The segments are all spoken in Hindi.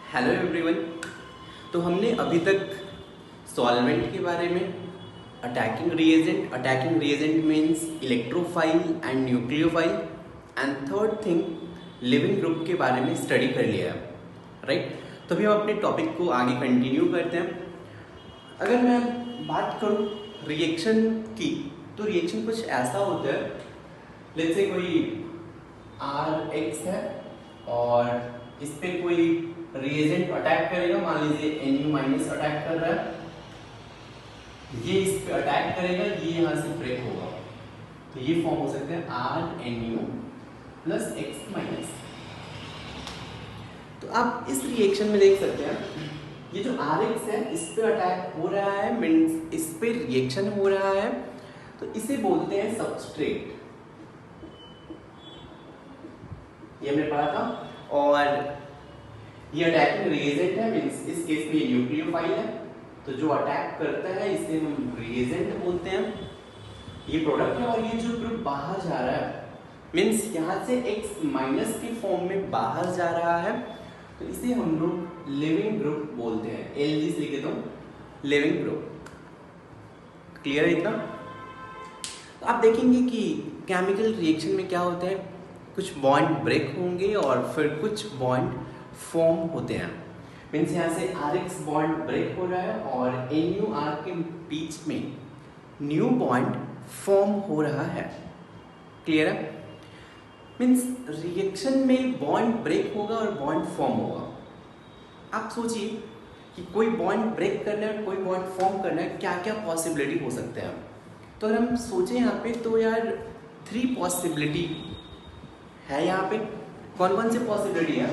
Hello everyone. तो हमने अभी तक सॉल्वेंट के बारे में, attacking reagent means electrophile and nucleophile, and third thing leaving group के बारे में स्टडी कर लिया है, राइट। तो अभी हम अपने टॉपिक को आगे कंटिन्यू करते हैं। अगर मैं बात करूँ रिएक्शन की, तो रिएक्शन कुछ ऐसा होता है, लेट्स से कोई Rx है और इस पे कोई रिएजेंट अटैक करेगा, मान लीजिए Nu माइनस अटैक कर रहा है, ये इस पे अटैक करेगा, ये यहाँ से ब्रेक होगा, तो ये फॉर्म हो सकते हैं RNu प्लस X माइनस। तो आप इस रिएक्शन में देख सकते हैं ये जो Rx है इस पे अटैक हो रहा है, मीन्स इस पे रिएक्शन हो रहा है, तो इसे बोलते हैं सबस्ट्रेट। ये हमने पढ़ा था। और ये अटैकिंग रिएजेंट है, मीन्स इस केस में ये न्यूक्लियोफाइल है, तो जो अटैक करता है इसे हम रिएजेंट बोलते हैं। ये प्रोडक्ट है और ये जो ग्रुप बाहर जा रहा है, मीन्स यहाँ से X माइनस के फॉर्म में बाहर जा रहा है, तो इसे हम लोग लिविंग ग्रुप बोलते हैं। LG से लिख देता हूँ, लिविंग ग्रुप। क्लियर है इतना? तो आप देखेंगे कि केमिकल रिएक्शन में क्या होता है, कुछ बॉन्ड ब्रेक होंगे और फिर कुछ बॉन्ड फॉर्म होते हैं। मीन्स यहाँ से Rx बॉन्ड ब्रेक हो रहा है और NuR के बीच में न्यू बॉन्ड फॉर्म हो रहा है। क्लियर है? मीन्स रिएक्शन में बॉन्ड ब्रेक होगा और बॉन्ड फॉर्म होगा। आप सोचिए कि कोई बॉन्ड ब्रेक करना है और कोई बॉन्ड फॉर्म करना है, क्या क्या पॉसिबिलिटी हो सकते हैं। तो अगर हम सोचें यहाँ पे, तो यार 3 पॉसिबिलिटी है यहाँ पे। कौन कौन से पॉसिबिलिटी है?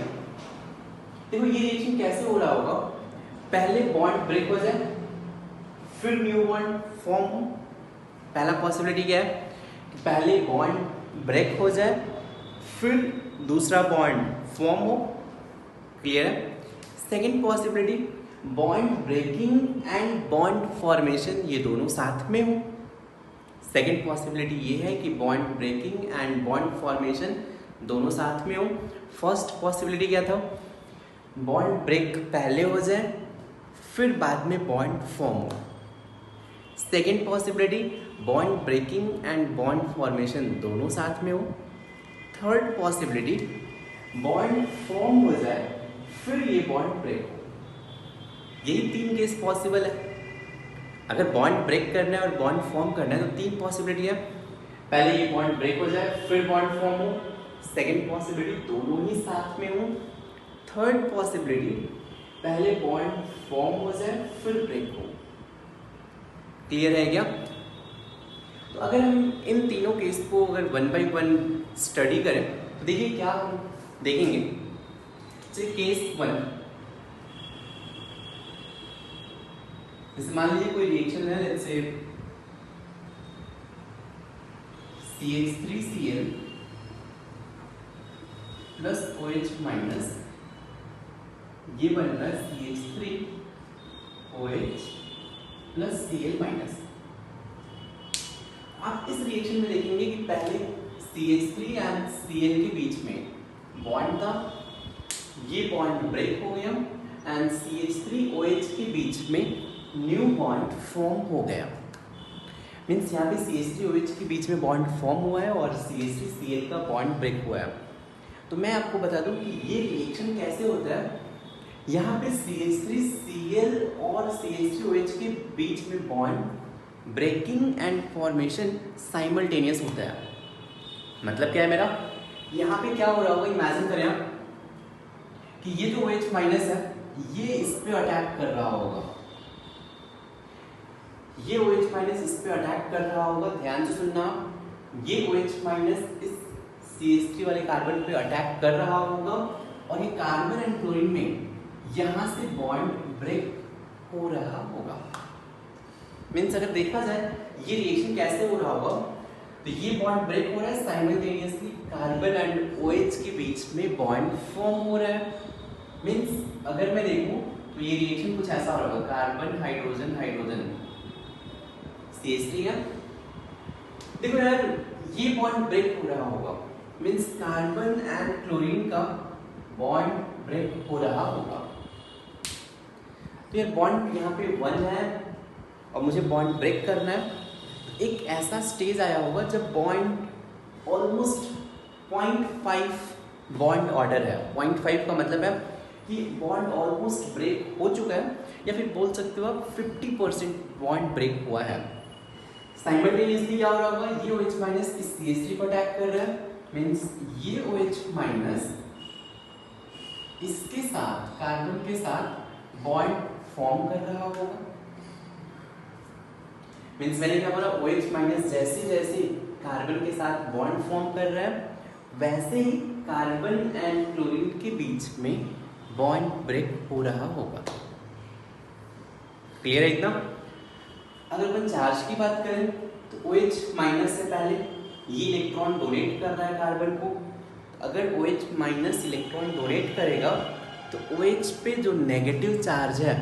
देखो ये रिएक्शन कैसे हो रहा होगा, पहले बॉन्ड ब्रेक हो जाए फिर न्यू बॉन्ड फॉर्म हो। पहला पॉसिबिलिटी क्या है? पहले बॉन्ड ब्रेक हो जाए फिर दूसरा बॉन्ड फॉर्म हो। क्लियर है? Second possibility, bond breaking and bond formation ये दोनों साथ में हो। सेकेंड पॉसिबिलिटी ये है कि bond breaking and bond formation दोनों साथ में हो। फर्स्ट पॉसिबिलिटी क्या था? बॉन्ड ब्रेक पहले हो जाए फिर बाद में बॉन्ड फॉर्म हो। Second possibility, bond breaking and bond formation दोनों साथ में हो। थर्ड पॉसिबिलिटी, बॉन्ड फॉर्म हो जाए फिर ये बॉन्ड ब्रेक हो। यही 3 केस पॉसिबल है। अगर बॉन्ड ब्रेक करना है और बॉन्ड फॉर्म करना है तो 3 पॉसिबिलिटी है, पहले ये बॉन्ड ब्रेक हो जाए फिर बॉन्ड फॉर्म हो। सेकेंड पॉसिबिलिटी, दोनों ही साथ में हो। थर्ड पॉसिबिलिटी, पहले बॉन्ड फॉर्म हो जाए फिर ब्रेक हो। क्लियर है क्या? तो अगर हम इन तीनों केस को अगर 1 बाय 1 स्टडी करें तो देखिए क्या हम देखेंगे। जैसे केस 1, जैसे मान लीजिए कोई रिएक्शन है, जैसे CH3Cl प्लस OH माइनस, ये बन रहा है CH3OH प्लस Cl माइनस। आप इस रिएक्शन में देखेंगे कि पहले CH3 एंड Cl के बीच में बॉन्ड था, ये बॉन्ड ब्रेक हो गया एंड CH3OH के बीच में न्यू बॉन्ड फॉर्म हो गया। मीन्स यहाँ पे CH3OH के बीच में बॉन्ड फॉर्म हुआ है और CH3Cl का बॉन्ड ब्रेक हुआ है। तो मैं आपको बता दूं कि ये रिएक्शन कैसे होता है। यहाँ पे CH3Cl और CH3OH के बीच में bond breaking and formation simultaneous होता है। मतलब क्या है मेरा, यहाँ पे क्या हो रहा होगा, इमेजिन करें आप कि ये जो OH माइनस है ये इस पे अटैक कर रहा होगा, ये OH माइनस इस पे अटैक कर रहा होगा। ध्यान से सुनना, ये OH माइनस इस CH3 वाले कार्बन पे अटैक कर रहा होगा और ये कार्बन एंड क्लोरीन में यहाँ से बॉन्ड ब्रेक हो रहा होगा। मीन्स अगर देखा जाए ये रिएक्शन कैसे हो रहा होगा, तो ये बॉन्ड ब्रेक हो रहा है साइमल्टेनियसली, कार्बन एंड OH के बीच में बॉन्ड फॉर्म हो रहा है। मीन्स अगर मैं देखूं तो ये रिएक्शन कुछ ऐसा हो रहा होगा, कार्बन हाइड्रोजन हाइड्रोजन CH3 है। देखो यार ये बॉन्ड ब्रेक हो रहा होगा, मीन्स कार्बन एंड क्लोरीन का बॉन्ड ब्रेक हो रहा होगा। तो यार बॉन्ड यहाँ पे 1 है और मुझे बॉन्ड ब्रेक करना है। तो एक ऐसा स्टेज आया होगा जब बॉन्ड ऑलमोस्ट 0.5 बॉन्ड ऑर्डर है। 0.5 का मतलब है कि बॉन्ड ऑलमोस्ट ब्रेक हो चुका है, या फिर बोल सकते हो आप 50% बॉन्ड ब्रेक हुआ है। साइमल्टेनियसली क्या हो रहा होगा, ये OH माइनस इस CH3 को अटैक कर रहा है, मीन्स ये OH माइनस इसके साथ कार्बन के साथ बॉन्ड फॉर्म कर रहा होगा। मीन्स मैंने क्या बोला, OH माइनस जैसे जैसे कार्बन के साथ बॉन्ड फॉर्म कर रहा है वैसे ही कार्बन एंड क्लोरीन के बीच में बॉन्ड ब्रेक हो रहा होगा। क्लियर है एकदम? अगर अपन चार्ज की बात करें तो OH माइनस से पहले ये इलेक्ट्रॉन डोनेट कर रहा है कार्बन को। अगर OH माइनस इलेक्ट्रॉन डोनेट करेगा तो OH पे जो नेगेटिव चार्ज है,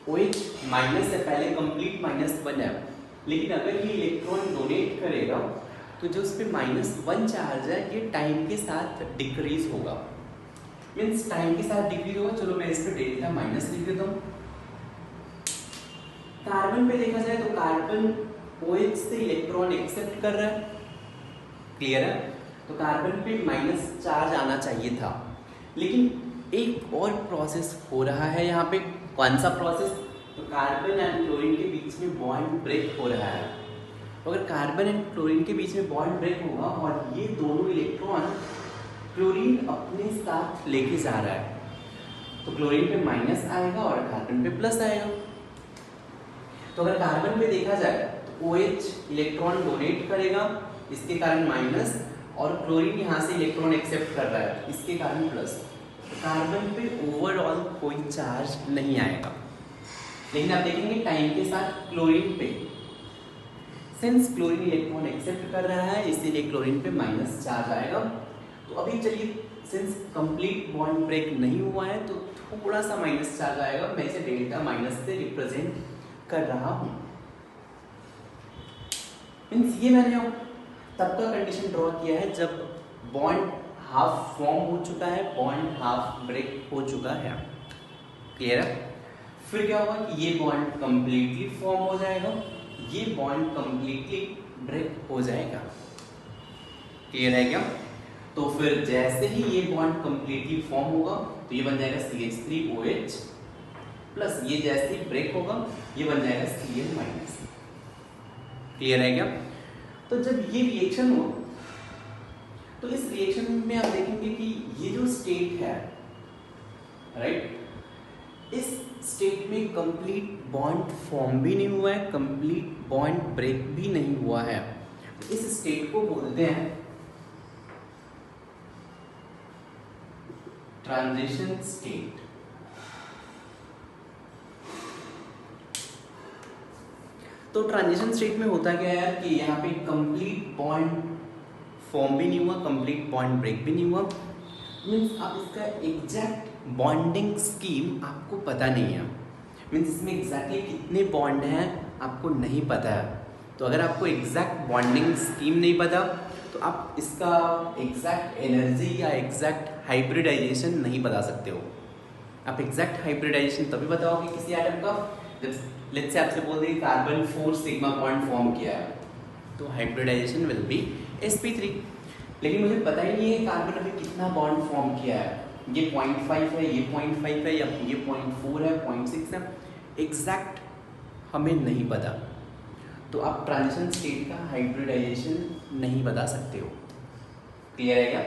OH माइनस से पहले कंप्लीट -1 है, लेकिन अगर ये इलेक्ट्रॉन डोनेट करेगा तो जो उस पर -1 चार्ज है ये टाइम के साथ डिक्रीज होगा। मीन्स टाइम के साथ डिक्रीज होगा। चलो मैं इस पर डेल्टा माइनस लिख देता हूँ। कार्बन पे देखा जाए तो कार्बन OH से इलेक्ट्रॉन एक्सेप्ट कर रहा है, क्लियर है? तो कार्बन पे माइनस चार्ज आना चाहिए था, लेकिन एक और प्रोसेस हो रहा है यहाँ पे। कौन सा प्रोसेस? तो कार्बन एंड क्लोरीन के बीच में बॉन्ड ब्रेक हो रहा है। तो अगर कार्बन एंड क्लोरीन के बीच में बॉन्ड ब्रेक होगा और ये दोनों इलेक्ट्रॉन क्लोरीन अपने साथ लेके जा रहा है, तो क्लोरीन पे माइनस आएगा और कार्बन पे प्लस आएगा। तो अगर कार्बन पे देखा जाए तो OH इलेक्ट्रॉन डोनेट करेगा, इसके कारण माइनस, और क्लोरीन यहाँ से इलेक्ट्रॉन एक्सेप्ट कर रहा है, इसके कारण प्लस। कार्बन पे ओवरऑल कोई चार्ज नहीं आएगा। लेकिन आप देखेंगे टाइम के साथ क्लोरीन पे, सिंस क्लोरीन इलेक्ट्रॉन एक्सेप्ट कर रहा है इसीलिए क्लोरीन पे माइनस चार्ज आएगा। तो अभी चलिए, सिंस कंप्लीट बॉन्ड ब्रेक नहीं हुआ है तो थोड़ा सा माइनस चार्ज आएगा। मैं इसे डेल्टा माइनस से रिप्रेजेंट कर रहा हूं। मीन्स ये मैंने तब का कंडीशन ड्रॉ किया है जब बॉन्ड हाफ फॉर्म हो चुका है, बॉन्ड हाफ ब्रेक हो चुका है। क्लियर है? फिर क्या होगा कि ये बॉन्ड कंप्लीटली फॉर्म हो जाएगा, ये बॉन्ड कंप्लीटली ब्रेक हो जाएगा। क्लियर है क्या? तो फिर जैसे ही ये बॉन्ड कंप्लीटली फॉर्म होगा तो ये बन जाएगा CH3OH प्लस, ये जैसे ही ब्रेक होगा ये बन जाएगा Cl माइनस। क्लियर है क्या? तो जब ये रिएक्शन हो तो इस रिएक्शन में आप देखेंगे कि ये जो स्टेट है, राइट, इस स्टेट में कंप्लीट बॉन्ड फॉर्म भी नहीं हुआ है, कंप्लीट बॉन्ड ब्रेक भी नहीं हुआ है। इस स्टेट को बोलते हैं ट्रांजिशन स्टेट। तो ट्रांजिशन स्टेट में होता क्या है कि यहाँ पे कंप्लीट बॉन्ड फॉर्म भी नहीं हुआ, कंप्लीट बॉन्ड ब्रेक भी नहीं हुआ। मीन्स आप इसका एग्जैक्ट बॉन्डिंग स्कीम आपको पता नहीं है। मीन्स इसमें एग्जैक्टली कितने बॉन्ड हैं आपको नहीं पता है। तो अगर आपको एग्जैक्ट बॉन्डिंग स्कीम नहीं पता तो आप इसका एग्जैक्ट एनर्जी या एग्जैक्ट हाइब्रिडाइजेशन नहीं बता सकते हो। आप एग्जैक्ट हाइब्रिडाइजेशन तभी बताओगे किसी एटम का जब लेट्स से आपसे बोल दें कार्बन 4 सिग्मा बॉन्ड फॉर्म किया है, तो हाइब्रिडाइजेशन विल बी sp3। लेकिन मुझे पता ही नहीं है कार्बन अभी कितना बॉन्ड फॉर्म किया है, ये 0.5 है, ये 0.5 है, या ये 0.4 है, 0.6 है, एग्जैक्ट हमें नहीं पता। तो आप ट्रांजिशन स्टेट का हाइब्रिडाइजेशन नहीं बता सकते हो। क्लियर है क्या?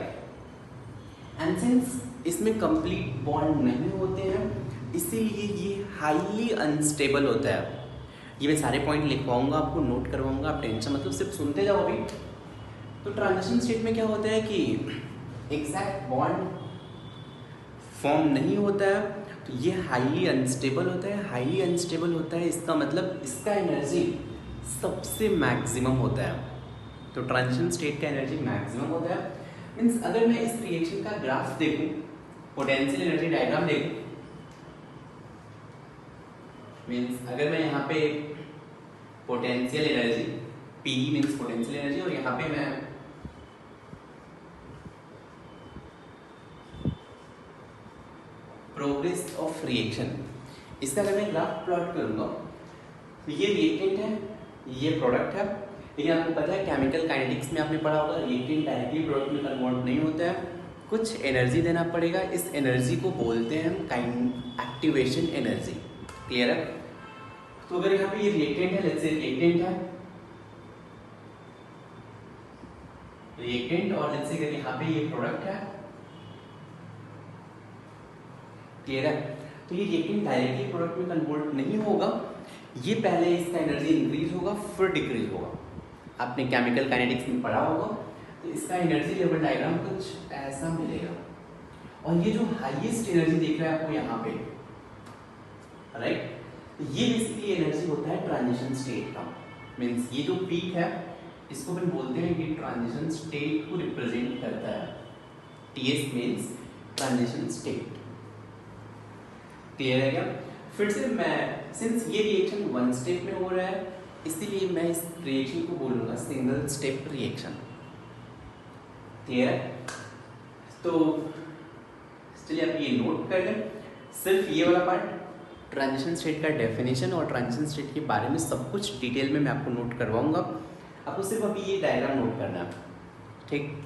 एंड सिंस इसमें कंप्लीट बॉन्ड नहीं होते हैं इसीलिए ये हाईली अनस्टेबल होता है। ये मैं सारे पॉइंट लिखवाऊंगा, आपको नोट करवाऊंगा, आप टेंशन मतलब सिर्फ सुनते जाओ अभी। तो ट्रांजिशन स्टेट में क्या होता है कि एग्जैक्ट बॉन्ड फॉर्म नहीं होता है, तो ये हाईली अनस्टेबल होता है। हाईली अनस्टेबल होता है इसका मतलब इसका एनर्जी सबसे मैक्सिमम होता है। तो ट्रांजिशन स्टेट का एनर्जी मैक्सिमम होता है। मीन्स अगर मैं इस रिएक्शन का ग्राफ देखूं, पोटेंशियल एनर्जी डायग्राम देखूं, मीन्स अगर मैं यहाँ पे potential energy P means potential energy, और यहाँ पे मैं प्रोग्रेस ऑफ रिएक्शन इसका अगर मैं ग्राफ प्लॉट करूँगा तो ये रिएक्टेंट है, ये प्रोडक्ट है। लेकिन आपको पता है केमिकल काइनेटिक्स में आपने पढ़ा होगा रिएक्टेंट डायरेक्टली प्रोडक्ट में कन्वर्ट नहीं होता है, कुछ एनर्जी देना पड़ेगा। इस एनर्जी को बोलते हैं हम एक्टिवेशन एनर्जी। क्लियर है? तो अगर यहाँ पे ये रिएक्टेंट है, लेट्स से रिएक्टेंट है, रिएक्टेंट, और लेट्स से अगर यहाँ पे ये प्रोडक्ट है, क्लियर है? तो ये रिएक्टेंट डायरेक्टली प्रोडक्ट में कन्वर्ट नहीं होगा, ये पहले इसका एनर्जी इंक्रीज होगा फिर डिक्रीज होगा। आपने केमिकल काइनेटिक्स में पढ़ा होगा, तो इसका एनर्जी लेवल डायग्राम कुछ ऐसा मिलेगा। और ये जो हाईएस्ट एनर्जी दिख रहा है आपको यहाँ पे, राइट, ये बेसिकली एनर्जी होता है ट्रांजिशन स्टेट का। मीन्स ये जो पीक है इसको अपन बोलते हैं कि ट्रांजिशन स्टेट को रिप्रेजेंट करता है। TS means transition state. Clear है क्या? फिर से मैं, सिंस ये रिएक्शन वन स्टेप में हो रहा है, इसलिए मैं इस रिएक्शन को बोलूंगा सिंगल स्टेप रिएक्शन। क्लियर है? तो चलिए आप ये नोट कर लें, सिर्फ ये वाला पार्ट ट्रांजिशन स्टेट का डेफिनेशन और ट्रांजिशन स्टेट के बारे में सब कुछ डिटेल में मैं आपको नोट करवाऊंगा। आपको सिर्फ अभी ये डायग्राम नोट करना है, ठीक?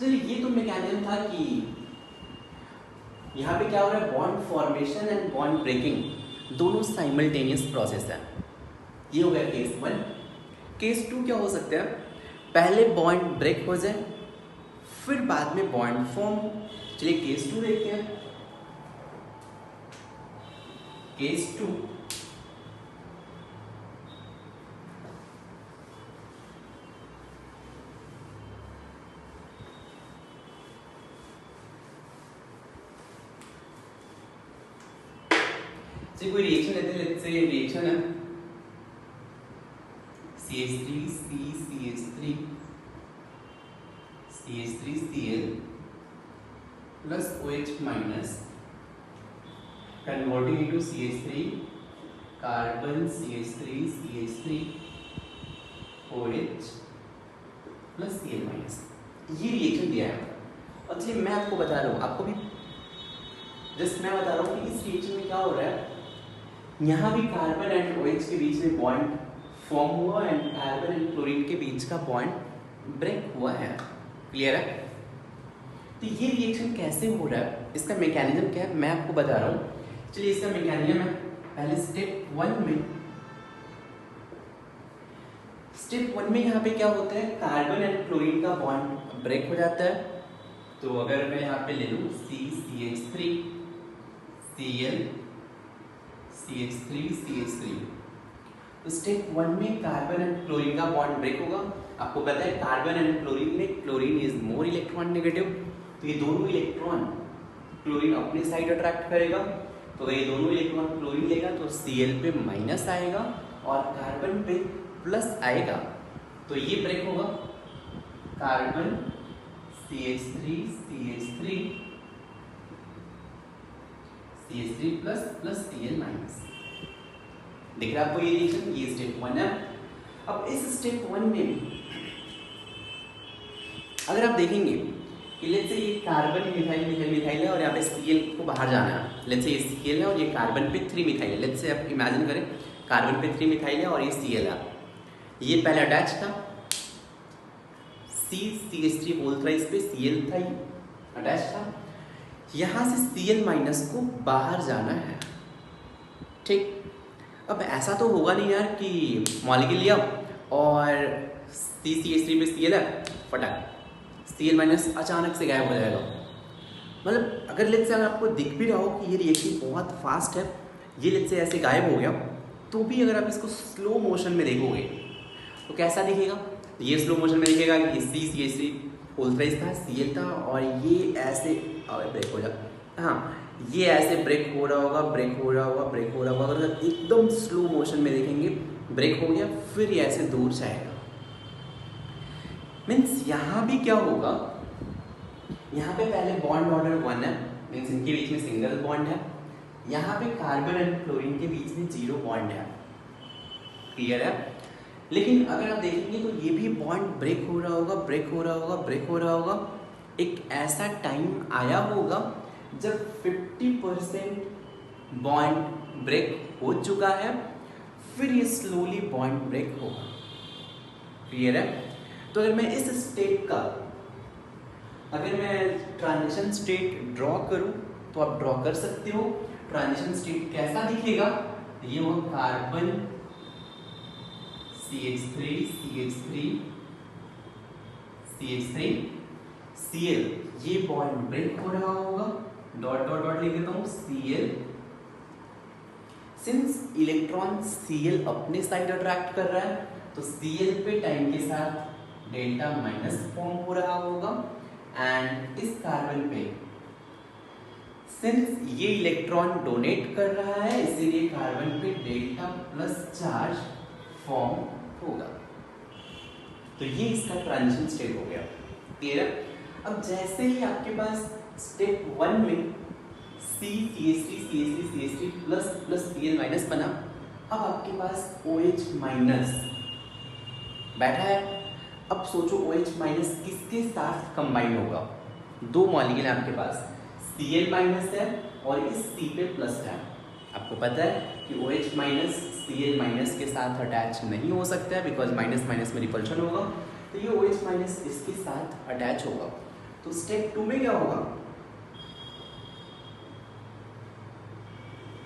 चलिए, ये तो मैकेनिज्म था कि यहाँ पे क्या हो रहा है, bond formation and bond breaking दोनों साइमल्टेनियस प्रोसेस है। ये हो गया केस 1। केस 2 क्या हो सकता है, पहले बॉन्ड ब्रेक हो जाए फिर बाद में बॉन्ड फॉर्म। चलिए केस 2 देखते हैं। केस 2, कोई रिएक्शन लेते हैं, लेट्स से रिएक्शन है CH3 CH3 CH3 Cl plus OH minus converting into CH3 carbon CH3 CH3 OH plus Cl minus, ये रिएक्शन दिया है। और चलिए मैं आपको बता रहा हूँ, आपको भी जस्ट मैं बता रहा हूँ कि इस रिएक्शन में क्या हो रहा है। यहाँ भी कार्बन एंड OH के बीच में बॉन्ड फॉर्म हुआ एंड कार्बन एंड क्लोरीन के बीच का बॉन्ड ब्रेक हुआ है। क्लियर है? तो ये रिएक्शन कैसे हो रहा है, इसका मैकेनिज्म क्या है, मैं आपको बता रहा हूँ। चलिए इसका मैकेनिज्म है, पहले स्टेप 1 में यहाँ पे क्या होता है, कार्बन एंड क्लोरीन का बॉन्ड ब्रेक हो जाता है। तो अगर मैं यहाँ पे ले लूँ CH3 Cl CH3 तो स्टेप 1 में कार्बन एंड क्लोरीन का बॉन्ड ब्रेक होगा। आपको पता है कार्बन एंड क्लोरीन में chlorine is more electron negative, तो ये दोनों इलेक्ट्रॉन क्लोरीन अपने साइड अट्रैक्ट करेगा। तो ये दोनों इलेक्ट्रॉन क्लोरीन लेगा तो Cl पे माइनस आएगा और कार्बन पे प्लस आएगा, तो ये ब्रेक होगा। Carbon CH3 plus Cl minus. दिख रहा है आपको ये रिएक्शन, ये स्टेप 1 है। अब इस स्टेप 1 में भी अगर आप देखेंगे कि लेट्स से ये कार्बन मिथाइल है और यहाँ पे Cl को बाहर जाना है। लेट्स से ये Cl है और ये कार्बन पे 3 मिथाइल है। लेट्स से आप इमेजिन करें कार्बन पे 3 मिथाइल है और ये Cl है। ये पहले अटैच था, CH3 बोल था, इस पे Cl था, ये अटैच था। यहाँ से Cl माइनस को बाहर जाना है, ठीक? अब ऐसा तो होगा नहीं यार कि मॉलिक्यूल लिया और CH3 पे Cl है, फटाक Cl माइनस अचानक से गायब हो जाएगा। मतलब अगर लेट्स से अगर आपको दिख भी रहा हो कि ये रिएक्शन बहुत फास्ट है, ये लेट्स से ऐसे गायब हो गया, तो भी अगर आप इसको स्लो मोशन में देखोगे तो कैसा दिखेगा? ये स्लो मोशन में दिखेगा कि CH3 होल थ्राइस था, Cl था और ये ऐसे ब्रेक हो जाएगा। हाँ, ये ऐसे ब्रेक हो रहा होगा, ब्रेक हो रहा होगा। अगर एकदम स्लो मोशन में देखेंगे, ब्रेक हो गया, फिर ये ऐसे दूर जाएगा। मीन्स यहाँ भी क्या होगा, यहाँ पे पहले बॉन्ड ऑर्डर 1 है, मीन्स इनके बीच में सिंगल बॉन्ड है। यहाँ पे कार्बन एंड क्लोरीन के बीच में 0 बॉन्ड है। क्लियर है? लेकिन अगर आप देखेंगे तो ये भी बॉन्ड ब्रेक हो रहा होगा। एक ऐसा टाइम आया होगा जब 50% बॉन्ड ब्रेक हो चुका है फिर ये स्लोली बॉन्ड ब्रेक होगा। क्लियर है? तो अगर मैं इस स्टेट का अगर मैं ट्रांजिशन स्टेट ड्रॉ करूं तो आप ड्रॉ कर सकते हो। ट्रांजिशन स्टेट कैसा दिखेगा? ये वो carbon CH3 CH3 CH3 Cl, ये बॉन्ड ब्रेक हो रहा होगा। डॉट डॉट डॉट लिख देता हूं Cl। सिंस इलेक्ट्रॉन Cl अपने साइड अट्रैक्ट कर रहा है तो Cl पे टाइम के साथ डेल्टा माइनस फॉर्म हो रहा होगा एंड इस कार्बन पे सिंस ये इलेक्ट्रॉन डोनेट कर रहा है इसीलिए कार्बन पे डेल्टा प्लस चार्ज फॉर्म होगा। तो ये इसका ट्रांजिशन स्टेट हो गया। क्लियर है? अब जैसे ही आपके पास स्टेप 1 में CH3 plus plus Cl minus बना, अब आपके पास OH माइनस बैठा है। अब सोचो OH माइनस किसके साथ कंबाइन होगा? दो मॉलिक्यूल आपके पास Cl माइनस है और इस C पे प्लस है। आपको पता है कि OH माइनस Cl माइनस के साथ अटैच नहीं हो सकता है बिकॉज माइनस माइनस में रिपल्शन होगा। तो ये OH माइनस इसके साथ अटैच होगा। तो स्टेप 2 में क्या होगा?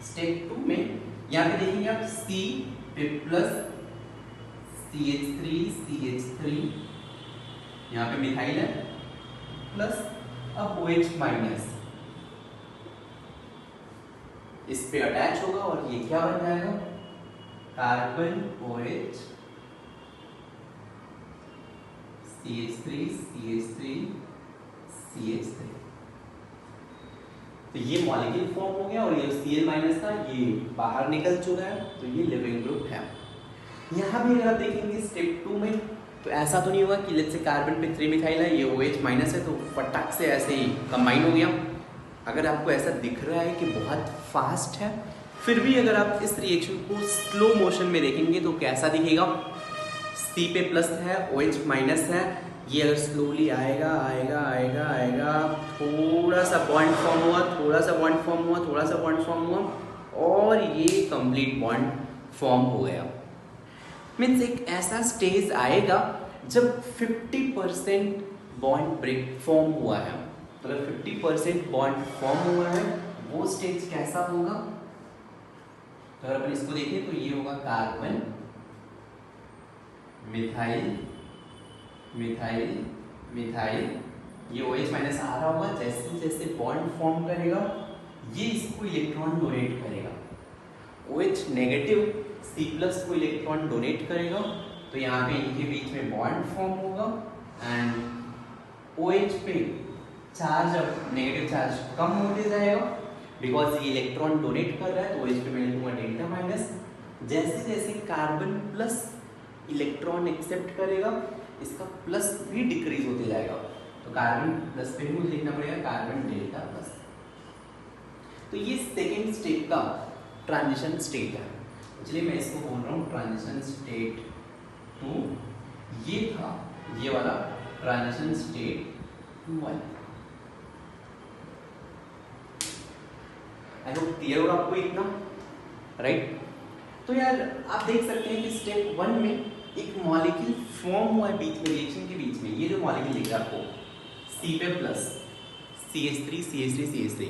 स्टेप 2 में यहाँ पे देखेंगे आप C पे प्लस CH3 यहाँ पे मिथाइल है प्लस अब OH माइनस इस पे अटैच होगा और ये क्या बन जाएगा? कार्बन OH CH3 तो ये मॉलिक्यूल फॉर्म हो गया और ये Cl माइनस था ये बाहर निकल चुका है। तो ये लिविंग ग्रुप है। यहाँ भी अगर आप देखेंगे स्टेप 2 में तो ऐसा तो नहीं होगा कि लेट्स से कार्बन पे 3 मिथाइल है ये OH माइनस है तो फटाक से ऐसे ही कंबाइन हो गया। अगर आपको ऐसा दिख रहा है कि बहुत फास्ट है फिर भी अगर आप इस रिएक्शन को स्लो मोशन में देखेंगे तो कैसा दिखेगा? C पे प्लस है OH माइनस है, ये अगर स्लोली आएगा आएगा आएगा आएगा थोड़ा सा बॉन्ड फॉर्म हुआ थोड़ा सा बॉन्ड फॉर्म हुआ थोड़ा सा बॉन्ड फॉर्म हुआ और ये कंप्लीट बॉन्ड फॉर्म हो गया। मीन्स एक ऐसा स्टेज आएगा जब 50% बॉन्ड ब्रेक फॉर्म हुआ है। तो अगर 50% बॉन्ड फॉर्म हुआ है वो स्टेज कैसा होगा? तो अगर अपन इसको देखें तो ये होगा कार्बन मिथाइल मिथाइल मिथाइल, ये OH माइनस आ रहा होगा। जैसे जैसे बॉन्ड फॉर्म करेगा ये इसको इलेक्ट्रॉन डोनेट करेगा। OH नेगेटिव C प्लस को इलेक्ट्रॉन डोनेट करेगा तो यहाँ पे इनके बीच में बॉन्ड फॉर्म होगा एंड OH पे चार्ज अब नेगेटिव चार्ज कम होते जाएगा बिकॉज ये इलेक्ट्रॉन डोनेट कर रहा है। तो OH पे मैं लिखूंगा डेल्टा माइनस। जैसे जैसे कार्बन प्लस इलेक्ट्रॉन एक्सेप्ट करेगा इसका प्लस भी डिक्रीज होते जाएगा। तो कार्बन प्लस पे मुझे लिखना पड़ेगा कार्बन डेल्टा प्लस। तो ये सेकेंड स्टेप का ट्रांजिशन स्टेट है। चलिए मैं इसको बोल रहा हूँ ट्रांजिशन स्टेट 2। ये था ये वाला transition state 1। I hope clear होगा आपको इतना, राइट? तो यार आप देख सकते हैं कि स्टेप 1 में एक मॉलिक्यूल फॉर्म हुआ है बीच में रिएक्शन के बीच में। ये जो मॉलिक्यूल दिख रहा है आपको C पे प्लस CH3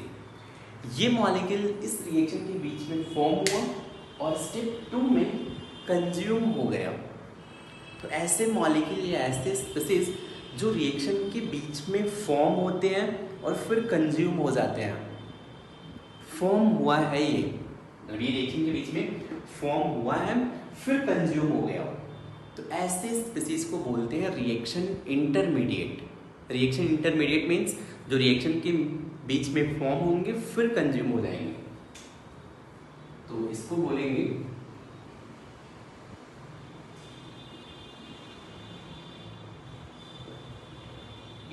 ये मॉलिक्यूल इस रिएक्शन के बीच में फॉर्म हुआ और स्टेप 2 में कंज्यूम हो गया। तो ऐसे मॉलिक्यूल या ऐसे स्पीसीज जो रिएक्शन के बीच में फॉर्म होते हैं और फिर कंज्यूम हो जाते हैं, फॉर्म हुआ है ये रिएक्शन के बीच में फॉर्म हुआ है फिर कंज्यूम हो गया। तो ऐसे स्पीसीज को बोलते हैं reaction intermediate. Reaction intermediate means जो रिएक्शन के बीच में फॉर्म होंगे फिर कंज्यूम हो जाएंगे। तो इसको बोलेंगे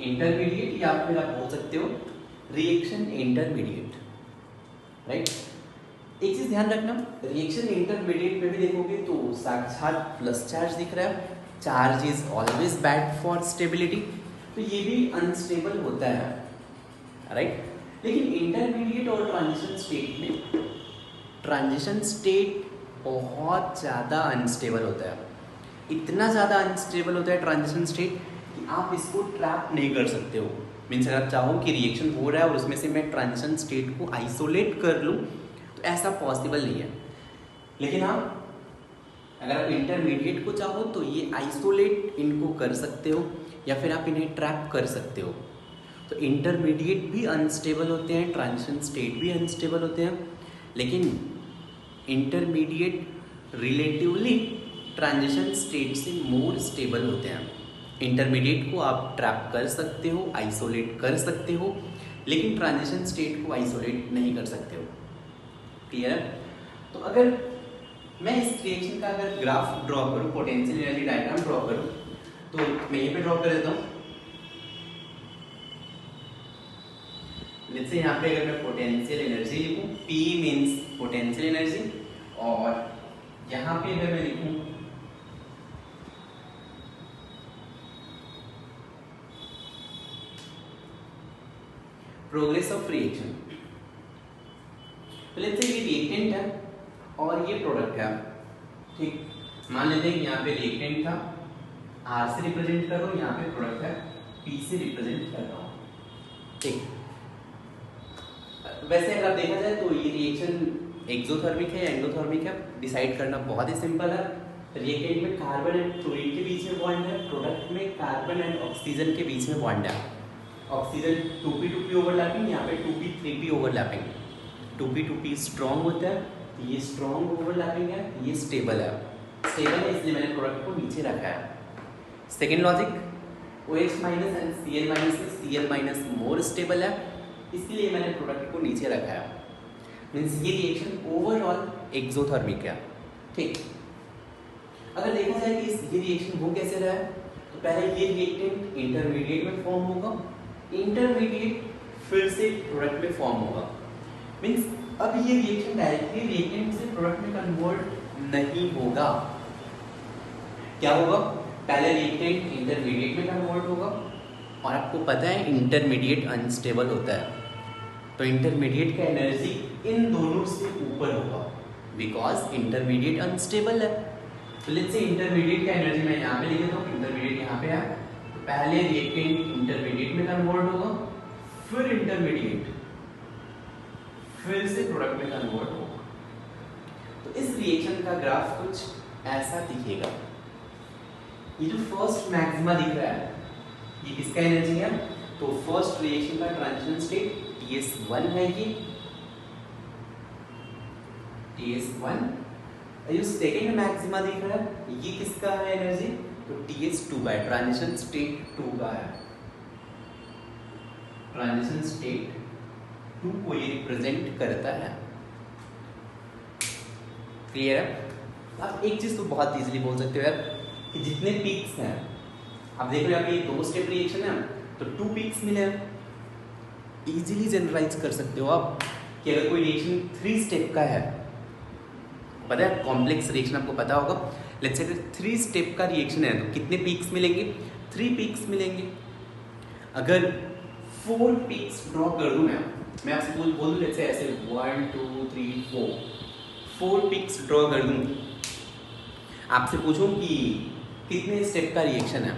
इंटरमीडिएट या फिर आप बोल सकते हो रिएक्शन इंटरमीडिएट, राइट? एक चीज ध्यान रखना, रिएक्शन इंटरमीडिएट में भी देखोगे तो साक्षात प्लस चार्ज दिख रहा है। Charge is always bad for stability. तो ये भी अनस्टेबल होता है, राइट? लेकिन इंटरमीडिएट और ट्रांजिशन स्टेट में ट्रांजिशन स्टेट बहुत ज़्यादा अनस्टेबल होता है, इतना ज़्यादा अनस्टेबल होता है ट्रांजिशन स्टेट कि आप इसको ट्रैप नहीं कर सकते हो। मीन्स अगर आप चाहो कि रिएक्शन हो रहा है और उसमें से मैं ट्रांजिशन स्टेट को आइसोलेट कर लूँ तो ऐसा पॉसिबल नहीं है। लेकिन आप अगर आप इंटरमीडिएट को चाहो तो ये आइसोलेट इनको कर सकते हो या फिर आप इन्हें ट्रैप कर सकते हो। तो इंटरमीडिएट भी अनस्टेबल होते हैं, ट्रांजिशन स्टेट भी अनस्टेबल होते हैं, लेकिन इंटरमीडिएट रिलेटिवली ट्रांजिशन स्टेट से मोर स्टेबल होते हैं। इंटरमीडिएट को आप ट्रैप कर सकते हो, आइसोलेट कर सकते हो, लेकिन ट्रांजिशन स्टेट को आइसोलेट नहीं कर सकते हो। क्लियर है? तो अगर मैं इस रिएक्शन का अगर ग्राफ ड्रॉ करूं, पोटेंशियल एनर्जी डायग्राम ड्रॉ करूं, तो मैं यहीं पे ड्रॉ कर देता हूं। लेट्स से यहाँ पे अगर मैं पोटेंशियल एनर्जी लिखूं, P मींस पोटेंशियल एनर्जी, और यहाँ पे अगर मैं लिखूं प्रोग्रेस ऑफ रिएक्शन, तो लेट्स से ये रिएक्टेंट है और ये प्रोडक्ट है। ठीक, मान लेते हैं यहाँ पे रिएक्टेंट था, R से रिप्रेजेंट कर रहा हूँ, यहाँ पे प्रोडक्ट है P से रिप्रेजेंट कर रहा हूँ। ठीक, वैसे अगर देखा जाए तो ये रिएक्शन एक्सोथर्मिक है या एंडोथर्मिक है, डिसाइड करना बहुत ही सिंपल है। रिएक्टेंट में कार्बन एंड फ्लोरीन के बीच में बॉन्ड है, प्रोडक्ट में कार्बन एंड ऑक्सीजन के बीच में बॉन्ड है। ऑक्सीजन 2p2p ओवरलैपिंग, यहाँ पे 2p3p ओवरलैपिंग। 2p2p स्ट्रॉन्ग होता है, ये स्ट्रॉन्ग ओवरलैपिंग है, ये स्टेबल है। स्टेबल है इसलिए मैंने प्रोडक्ट को नीचे रखा है। Second logic, OH minus and Cl minus में Cl माइनस मोर स्टेबल है, इसलिए मैंने प्रोडक्ट को नीचे रखा है। मीन्स ये रिएक्शन ओवरऑल एक्सोथर्मिक है। ठीक, अगर देखा जाए कि ये रिएक्शन हो कैसे रहा है, तो पहले ये रिएक्टेंट इंटरमीडिएट में फॉर्म होगा, इंटरमीडिएट फिर से प्रोडक्ट में फॉर्म होगा। मीन्स अब ये रिएक्शन डायरेक्टली रिएक्टेंट से प्रोडक्ट में कन्वर्ट नहीं होगा। क्या होगा? पहले रिएक्टेंट इंटरमीडिएट में कन्वर्ट होगा, और आपको पता है इंटरमीडिएट अनस्टेबल होता है, तो इंटरमीडिएट का एनर्जी इन दोनों से ऊपर होगा बिकॉज इंटरमीडिएट अनस्टेबल है। तो लेट्स से इंटरमीडिएट का एनर्जी मैं यहाँ पे लिख देता हूँ, इंटरमीडिएट यहाँ पे है, तो पहले रिएक्टेंट इंटरमीडिएट में कन्वर्ट होगा, फिर इंटरमीडिएट फिर से प्रोडक्ट में कन्वर्ट होगा। तो इस रिएक्शन का ग्राफ कुछ ऐसा दिखेगा। ये जो फर्स्ट मैक्सिमा दिख रहा है ये किसका एनर्जी है? तो फर्स्ट रिएक्शन का ट्रांजिशन स्टेट TS1 है, ये TS1। जो सेकेंड मैक्सिमा दिख रहा है ये किसका है एनर्जी? तो TS2 का है, ट्रांजिशन स्टेट 2 का है। ट्रांजिशन स्टेट 2 को ये रिप्रेजेंट करता है। क्लियर है? आप एक चीज तो बहुत इजीली बोल सकते हो यार कि जितने पीक्स हैं, आप देख लो यहाँ पे ये 2 स्टेप रिएक्शन है तो 2 पीक्स मिले हैं। इजीली जनरलाइज कर सकते हो आप कि अगर कोई रिएक्शन 3 स्टेप का है, पता है कॉम्प्लेक्स रिएक्शन आपको पता होगा, लेट्स से 3 स्टेप का रिएक्शन है तो कितने पीक्स मिलेंगे? 3 पीक्स मिलेंगे। अगर 4 पीक्स ड्रॉ कर दूं मैं आपसे बोल दूं लेट्स से ऐसे 1 2 3 4 पीक्स ड्रॉ कर दूं, आपसे पूछूं कि कितने स्टेप का रिएक्शन है,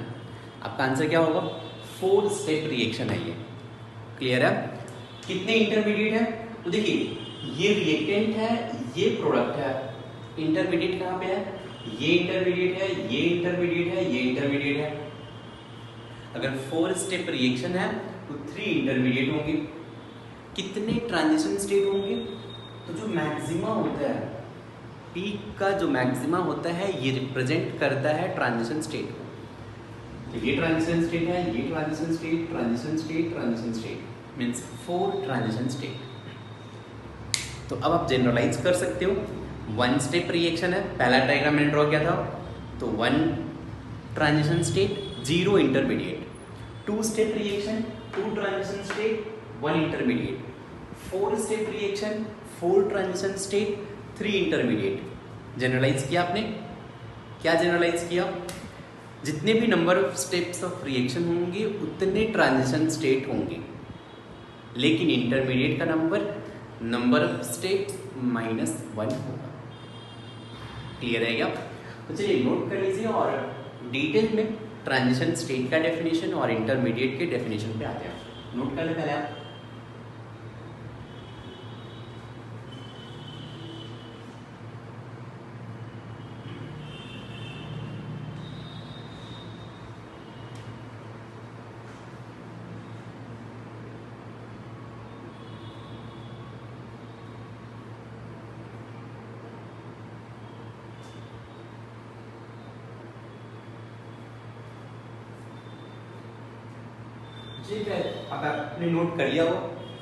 आपका आंसर क्या होगा? 4 स्टेप रिएक्शन है ये। क्लियर है? कितने इंटरमीडिएट है? तो देखिए ये रिएक्टेंट है, ये प्रोडक्ट है, इंटरमीडिएट कहाँ पे है? ये इंटरमीडिएट है, ये इंटरमीडिएट है, ये इंटरमीडिएट है। अगर 4 स्टेप रिएक्शन है तो 3 इंटरमीडिएट होंगे। कितने ट्रांजिशन स्टेट होंगे? तो जो मैक्सिमा होता है, पीक का जो मैक्सिमा होता है ये रिप्रेजेंट करता है ट्रांजिशन स्टेट को। तो ये ट्रांजिशन स्टेट है, ये transition state, transition state, transition state, means 4 transition state. तो अब आप जनरलाइज कर सकते हो। 1 स्टेप रिएक्शन है, पहला डायग्राम मैंने ड्रॉ किया था, तो 1 transition state, 0 intermediate. 2 step reaction, 2 transition state, 1 intermediate. 4 step reaction, 4 transition state, 3 intermediate. Generalize किया आपने? क्या जनरलाइज किया? जितने भी number of steps of reaction होंगे उतने ट्रांजिशन स्टेट होंगे। लेकिन इंटरमीडिएट का नंबर ऑफ स्टेट -1 होगा। क्लियर है क्या? तो चलिए नोट कर लीजिए और डिटेल में ट्रांजिशन स्टेट का डेफिनेशन और इंटरमीडिएट के डेफिनेशन पे आते हैं। नोट कर ले पहले आप। ठीक है, अब आपने नोट कर लिया हो,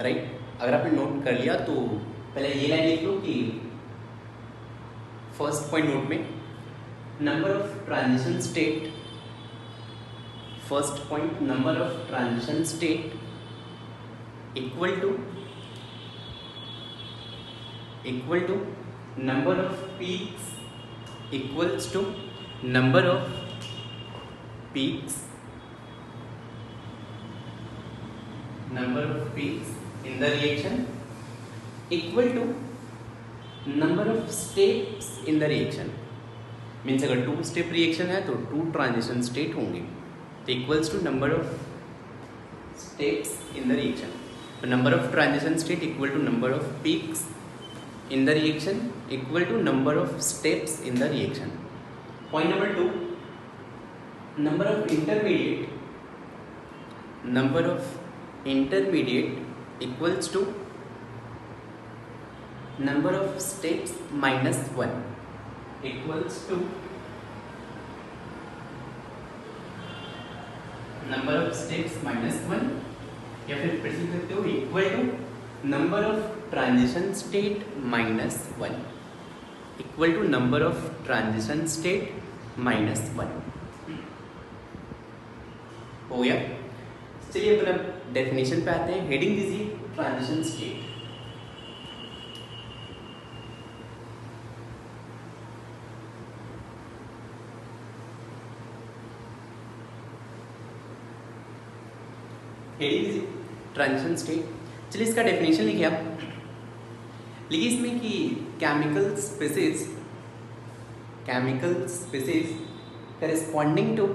राइट? अगर आपने नोट कर लिया तो पहले ये लाइन लिख लो कि फर्स्ट पॉइंट नोट में number of transition state, first point number of transition state equal to number of peaks equals to number of peaks in the reaction equal to number of steps in the reaction। Means अगर 2 स्टेप रिएक्शन है तो 2 ट्रांजिशन स्टेट होंगे, तो equals to number of steps in the reaction. तो number of transition state equal to number of peaks in the reaction equal to number of steps in the reaction. Point number 2, number of intermediate equals to number of steps -1 equals to number of steps -1, या फिर फिर से लिखते हो equal to number of transition state -1 equal to number of transition state -1। हो गया? चलिए अपना डेफिनेशन पे आते हैं। हेडिंग दीजिए ट्रांजिशन स्टेट। हेडिंग दीजिए ट्रांजिशन स्टेट। चलिए इसका डेफिनेशन लिखिए आप। लिखिए इसमें कि chemical species corresponding to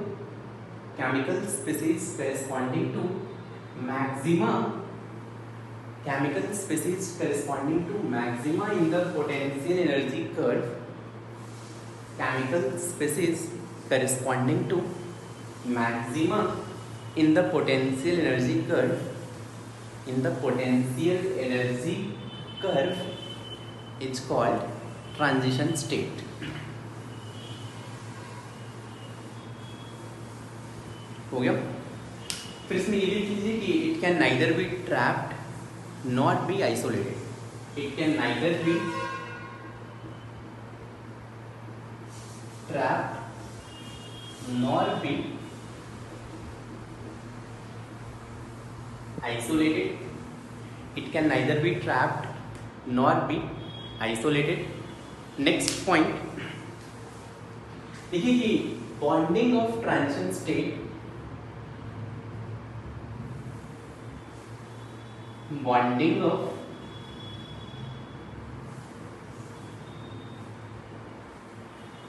maxima in the potential energy curve, chemical species corresponding to maxima in the potential energy curve is called transition state। हो गया? फिर इसमें ये भी लिख लीजिए कि it can neither be trapped not be isolated. It can neither be trapped not be isolated. It can neither be trapped not be isolated. Next point देखिए कि bonding of transition state, bonding of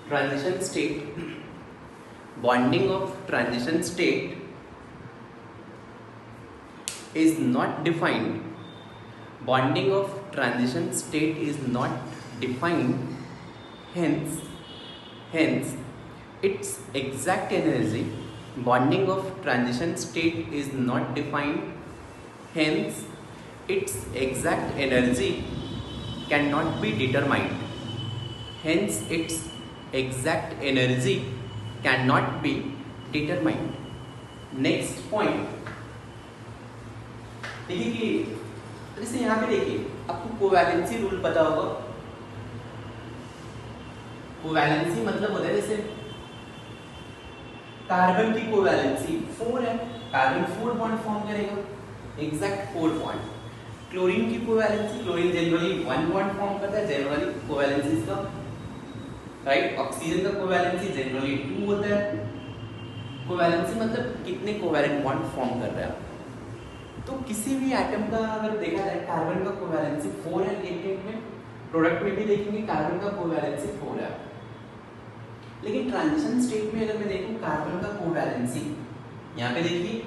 transition state is not defined। Bonding of transition state is not defined, hence its exact energy, bonding of transition state is not defined, hence its exact energy cannot be determined। Hence its exact energy cannot be determined। Next point देखिए कि जैसे यहाँ पे देखिए आपको कोवैलेंसी रूल पता होगा। कोवैलेंसी मतलब होता है जैसे कार्बन की कोवैलेंसी 4 है, कार्बन 4 बॉन्ड फॉर्म करेगा, एग्जैक्ट 4 बॉन्ड। क्लोरीन की covalency, chlorine generally 1 bond form करता है, जनरली कोवैलेंसी इसका, राइट? ऑक्सीजन का कोवैलेंसी जनरली 2 होता है। कोवैलेंसी मतलब कितने कोवैलेंट बॉन्ड फॉर्म कर रहा है। तो किसी भी एटम का अगर देखा जाए कार्बन का कोवैलेंसी 4 है रिएक्टेंट में, प्रोडक्ट में भी देखेंगे कार्बन का कोवैलेंसी 4 है। लेकिन ट्रांजिशन स्टेट में अगर मैं देखूं कार्बन का कोवैलेंसी यहाँ पे देखिए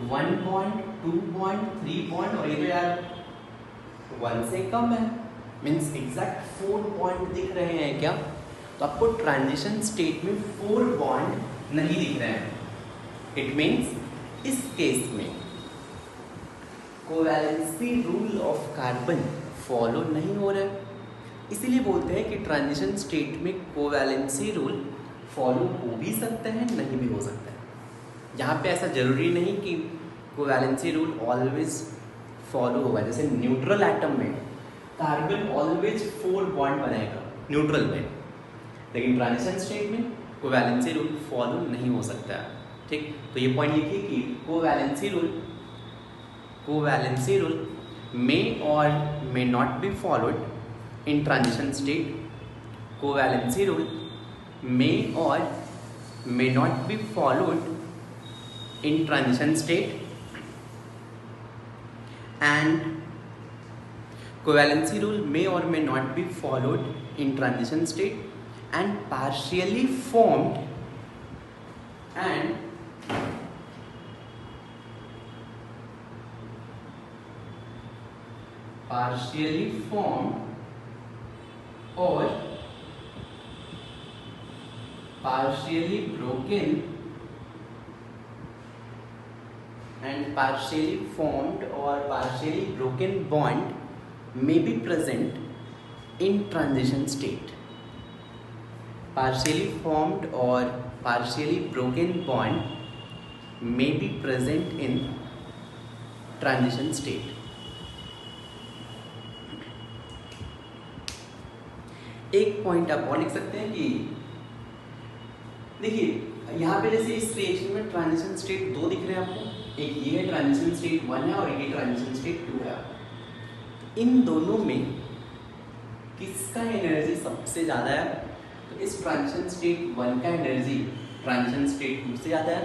1 बॉन्ड 2 बॉन्ड 3 बॉन्ड और ये तो यार 1 से कम है, मीन्स एग्जैक्ट 4 बॉन्ड दिख रहे हैं क्या? तो आपको ट्रांजिशन स्टेट में 4 बॉन्ड नहीं दिख रहे हैं। इट मीन्स इस केस में covalency rule of carbon follow नहीं हो रहा है। इसीलिए बोलते हैं कि ट्रांजिशन स्टेट में कोवैलेंसी रूल फॉलो हो भी सकता है, नहीं भी हो सकता है। यहाँ पे ऐसा जरूरी नहीं कि कोवैलेंसी रूल ऑलवेज फॉलो होगा। जैसे न्यूट्रल एटम में कार्बन ऑलवेज 4 बॉन्ड बनाएगा न्यूट्रल में, लेकिन ट्रांजिशन स्टेट में कोवैलेंसी रूल फॉलो नहीं हो सकता है। ठीक, तो ये पॉइंट लिखिए कि covalency rule may or may not be followed in transition state. Covalency rule may or may not be followed in transition state, and covalency rule may or may not be followed in transition state and partially formed or partially broken and partially formed or partially broken bond may be present in transition state. Partially formed or partially broken bond may be present in transition state. एक पॉइंट आप और लिख सकते हैं कि देखिए यहाँ पे जैसे इस रिएक्शन में ट्रांजिशन स्टेट 2 दिख रहे हैं आपको, एक ये है ट्रांजिशन स्टेट 1 है और ये ट्रांजिशन स्टेट 2 है। इन दोनों में किसका एनर्जी सबसे ज़्यादा है? तो इस ट्रांजिशन स्टेट 1 का एनर्जी ट्रांजिशन स्टेट 2 से ज़्यादा है।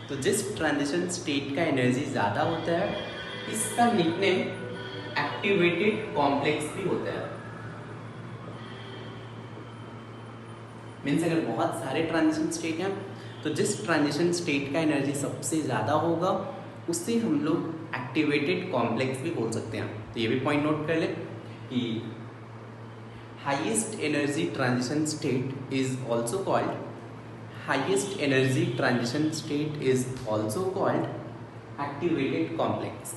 तो जिस ट्रांजिशन स्टेट का एनर्जी ज़्यादा होता है इसका निकनेम एक्टिवेटेड कॉम्प्लेक्स भी होता है। मीन्स अगर बहुत सारे ट्रांजिशन स्टेट हैं तो जिस ट्रांजिशन स्टेट का एनर्जी सबसे ज़्यादा होगा उससे हम लोग एक्टिवेटेड कॉम्प्लेक्स भी बोल सकते हैं। तो ये भी पॉइंट नोट कर ले कि highest energy transition state is also called activated complex.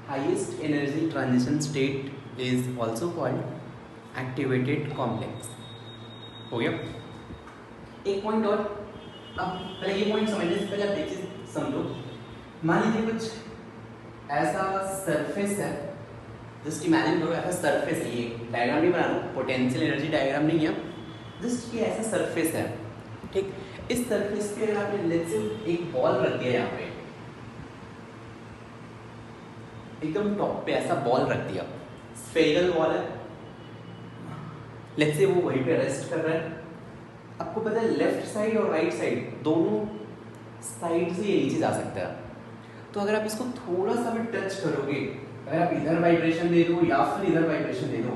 Highest energy transition state is also called activated complex। हो गया एक पॉइंट और। अब पहले ये पॉइंट समझने से पहले आप देखिए समझो, मान लीजिए कुछ ऐसा सरफेस है, जस्ट इमेजिन करो ऐसा सरफेस है, ये डायग्राम नहीं बना रहा हूँ, पोटेंशियल एनर्जी डायग्राम नहीं है, जस्ट ये ऐसा सरफेस है। ठीक, इस सरफेस पे अगर आपने लेट्स से एक बॉल रख दिया यहाँ पे, एकदम टॉप पे ऐसा बॉल रख दिया, स्फेरिकल बॉल है, लेट्स से वो वहीं पे रेस्ट कर रहा है। आपको पता है लेफ्ट साइड और राइट साइड दोनों साइड से ये नीचे जा सकता है। तो अगर आप इसको थोड़ा सा भी टच करोगे, अगर आप इधर वाइब्रेशन दे दो या फिर इधर वाइब्रेशन दे दो,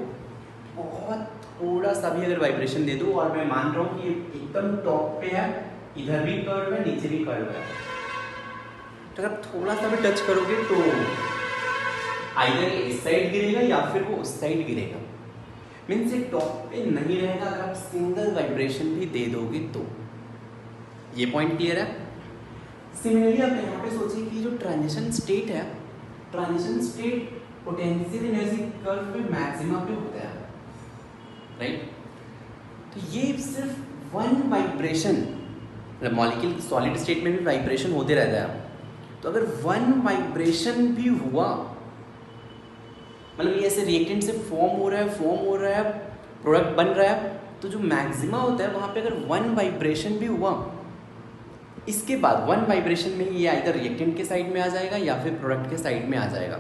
बहुत थोड़ा सा भी अगर वाइब्रेशन दे दो, और मैं मान रहा हूँ कि एकदम टॉप पे है, इधर भी कर्व है नीचे भी कर्व है, तो अगर थोड़ा सा भी टच करोगे तो आइदर इस साइड गिरेगा या फिर वो उस साइड गिरेगा। मीन्स ये टॉप पे नहीं रहेगा अगर आप सिंगल वाइब्रेशन भी दे दोगे तो। ये पॉइंट क्लियर है? सिमिलरली आप यहाँ पे सोचिए कि जो ट्रांजिशन स्टेट है, transition state potential energy curve पे मैक्सिमा पे होता है, राइट? तो ये सिर्फ one vibration, molecule solid state में भी वाइब्रेशन होते रहता है, तो अगर वन वाइब्रेशन भी हुआ, मतलब ये ऐसे रिएक्टेंट से फॉर्म हो रहा है, प्रोडक्ट बन रहा है, तो जो मैक्सिमा होता है वहाँ पे अगर वन वाइब्रेशन भी हुआ, इसके बाद वन वाइब्रेशन में ये आइदर रिएक्टेंट के साइड में आ जाएगा या फिर प्रोडक्ट के साइड में आ जाएगा।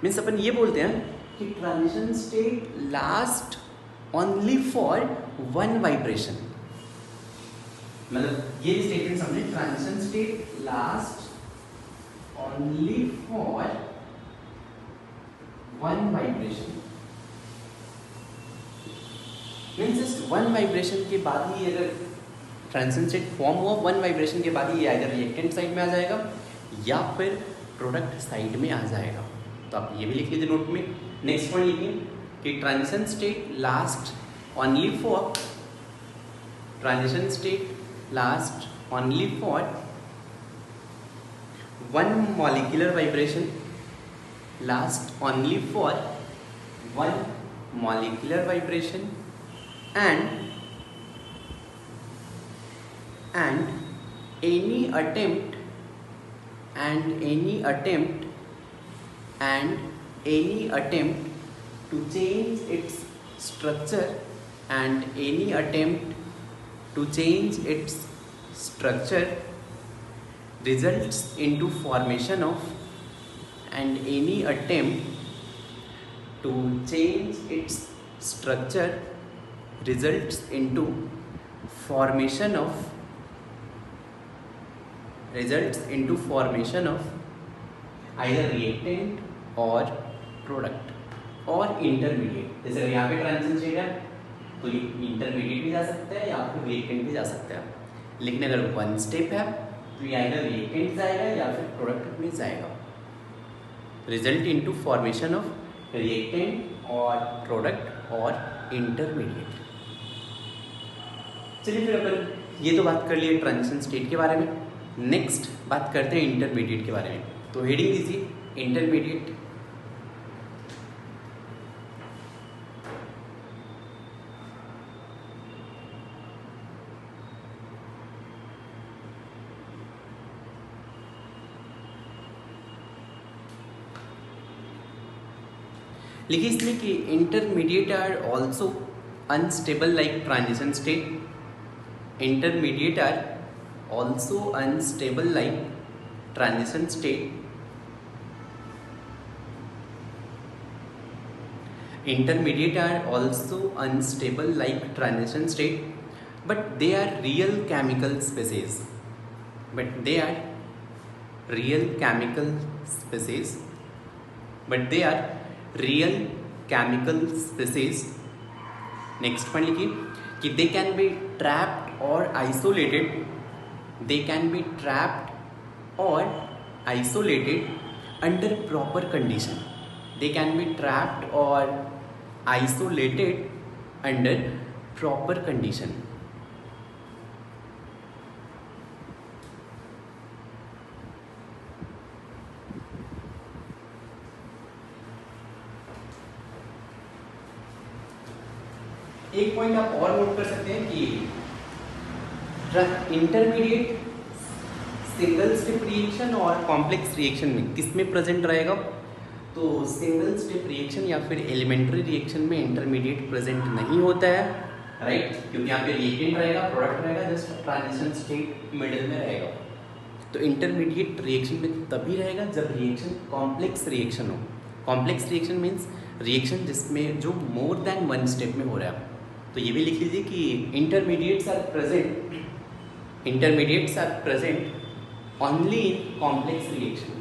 मीन्स अपन ये बोलते हैं कि transition state last only for one vibration. मतलब ये स्टेटमेंट समझे, transition state last only for one vibration, means just one vibration के बाद ही अगर ट्रांजिशन स्टेट फॉर्म हुआ, वन वाइब्रेशन के बाद ही अगर रिएक्टेंट साइड में आ जाएगा या फिर प्रोडक्ट साइड में आ जाएगा। तो आप ये भी लिख लीजिए नोट में। नेक्स्ट पॉइंट लिखिए कि transition state last only for, transition state last only for one molecular vibration, last only for one molecular vibration and any attempt to change its structure results into formation of, and any attempt to change its structure results into formation of either reactant or product or intermediate। जैसे यहाँ पे ट्रांजिशन स्टेट है तो ये इंटरमीडिएट भी जा सकता है या फिर रिएक्टेंट भी जा सकता है, लेकिन अगर वन स्टेप है तो ये आएगा रिएक्टेंट जाएगा या फिर प्रोडक्ट में जाएगा। Result into formation of reactant और प्रोडक्ट और इंटरमीडिएट। चलिए फिर अपन ये तो बात कर लिए ट्रांजिशन स्टेट के बारे में, नेक्स्ट बात करते हैं इंटरमीडिएट के बारे में। तो हेडिंग दीजिए इंटरमीडिएट। लिखिए इसमें कि intermediate are also unstable like transition state, intermediate are also unstable like transition state, intermediate are also unstable like transition state, but they are real chemical species, next point लिखिए कि they can be trapped or isolated under proper condition, they can be trapped or isolated under proper condition। एक पॉइंट आप और नोट कर सकते हैं कि इंटरमीडिएट सिंगल स्टेप रिएक्शन और कॉम्प्लेक्स रिएक्शन में किस में प्रेजेंट रहेगा? तो सिंगल स्टेप रिएक्शन या फिर एलिमेंट्री रिएक्शन में इंटरमीडिएट प्रेजेंट नहीं होता है, राइट, क्योंकि यहाँ पे रिएक्टेंट रहेगा, प्रोडक्ट रहेगा, जस्ट ट्रांजिशन स्टेट मिडिल में रहेगा। तो इंटरमीडिएट रिएक्शन में तभी रहेगा जब रिएक्शन कॉम्प्लेक्स रिएक्शन हो। कॉम्प्लेक्स रिएक्शन मीन्स रिएक्शन जिसमें जो मोर देन वन स्टेप में हो रहा है। तो ये भी लिख लीजिए कि intermediates are present only in complex reaction.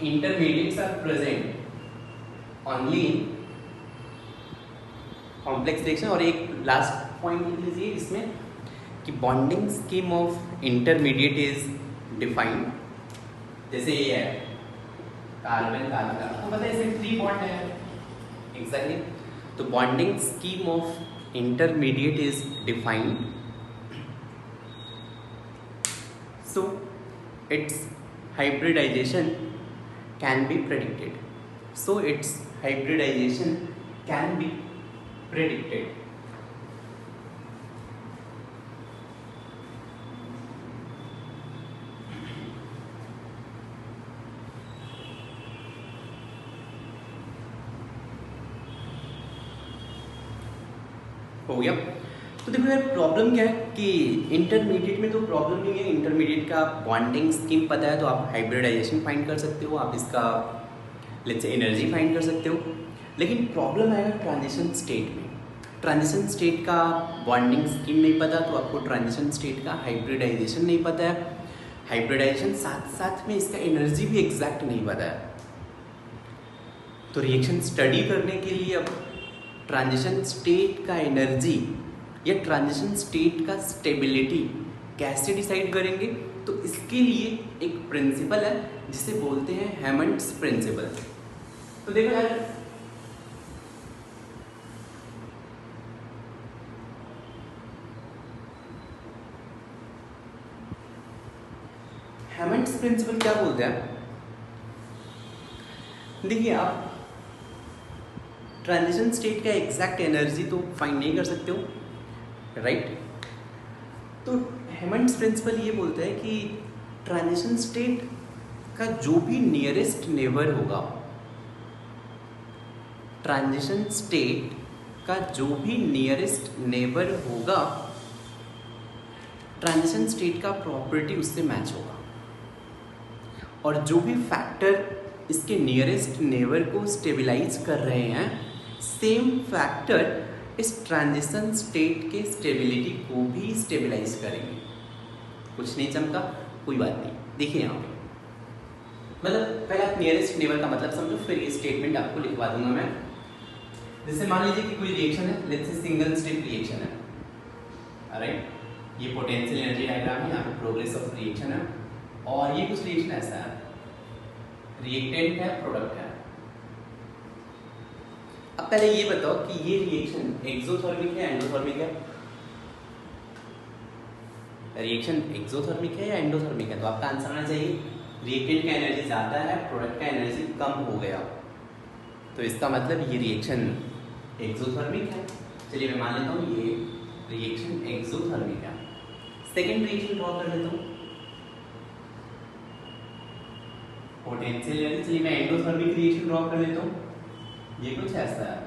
Intermediates are present only in complex reaction। और एक लास्ट पॉइंट लिख लीजिए इसमें कि bonding scheme of intermediate is defined. जैसे ये है कार्बन कार्बन, आपको पता है इसमें 3 बॉन्ड है एग्जैक्टली। तो bonding scheme of intermediate is defined, so it's hybridization can be predicted, so its hybridization can be predicted। हो गया। तो देखो यार प्रॉब्लम क्या है कि इंटरमीडिएट में तो प्रॉब्लम नहीं है, इंटरमीडिएट का बॉन्डिंग स्कीम पता है तो आप हाइब्रिडाइजेशन फाइंड कर सकते हो, आप इसका लेट्स से एनर्जी फाइंड कर सकते हो। लेकिन प्रॉब्लम आएगा ट्रांजिशन स्टेट में। ट्रांजिशन स्टेट का बॉन्डिंग स्कीम नहीं पता तो आपको ट्रांजिशन स्टेट का हाइब्रिडाइजेशन नहीं पता है, हाइब्रिडाइजेशन साथ साथ में इसका एनर्जी भी एग्जैक्ट नहीं पता है। तो रिएक्शन स्टडी करने के लिए अब ट्रांजिशन स्टेट का एनर्जी या ट्रांजिशन स्टेट का स्टेबिलिटी कैसे डिसाइड करेंगे, तो इसके लिए एक प्रिंसिपल है जिसे बोलते हैं हैमंड्स प्रिंसिपल। तो देखो यार, हैमंड्स प्रिंसिपल क्या बोलते हैं, देखिए आप ट्रांजिशन स्टेट का एग्जैक्ट एनर्जी तो फाइंड नहीं कर सकते हो, राइट। तो हैमंड्स प्रिंसिपल ये बोलता है कि ट्रांजिशन स्टेट का जो भी नियरेस्ट नेबर होगा, ट्रांजिशन स्टेट का जो भी नियरेस्ट नेबर होगा, ट्रांजिशन स्टेट का प्रॉपर्टी उससे मैच होगा, और जो भी फैक्टर इसके नियरेस्ट नेबर को स्टेबलाइज कर रहे हैं, सेम फैक्टर इस ट्रांजिशन स्टेट के स्टेबिलिटी को भी स्टेबलाइज करेंगे। कुछ नहीं चमका, कोई बात नहीं। देखिए यहाँ पे मतलब पहले आप नियरेस्ट नेबर का मतलब समझो, फिर ये स्टेटमेंट आपको लिखवा दूंगा मैं। जैसे मान लीजिए कि कोई रिएक्शन है, लेट्स से सिंगल स्टेप रिएक्शन है, राइट। ये पोटेंशियल एनर्जी डायग्राम है, यहाँ पे प्रोग्रेस ऑफ रिएक्शन है, और ये कुछ रिएक्शन ऐसा है, रिएक्टेंट है, प्रोडक्ट है। अब पहले ये बताओ कि ये रिएक्शन एक्सोथर्मिक है, एंडोथर्मिक है? रिएक्शन एक्सोथर्मिक है या एंडोथर्मिक है? तो आपका आंसर आना चाहिए रिएक्टेंट का एनर्जी ज़्यादा है, प्रोडक्ट का एनर्जी कम हो गया, तो इसका मतलब ये रिएक्शन एक्सोथर्मिक है। चलिए मैं मान लेता हूँ ये रिएक्शन एक्सोथर्मिक है। सेकेंड रिएक्शन ड्रॉ कर लेता हूँ, पोटेंशियल एनर्जी। चलिए मैं एंडोथर्मिक रिएक्शन ड्रॉ कर लेता हूँ, ये कुछ ऐसा है,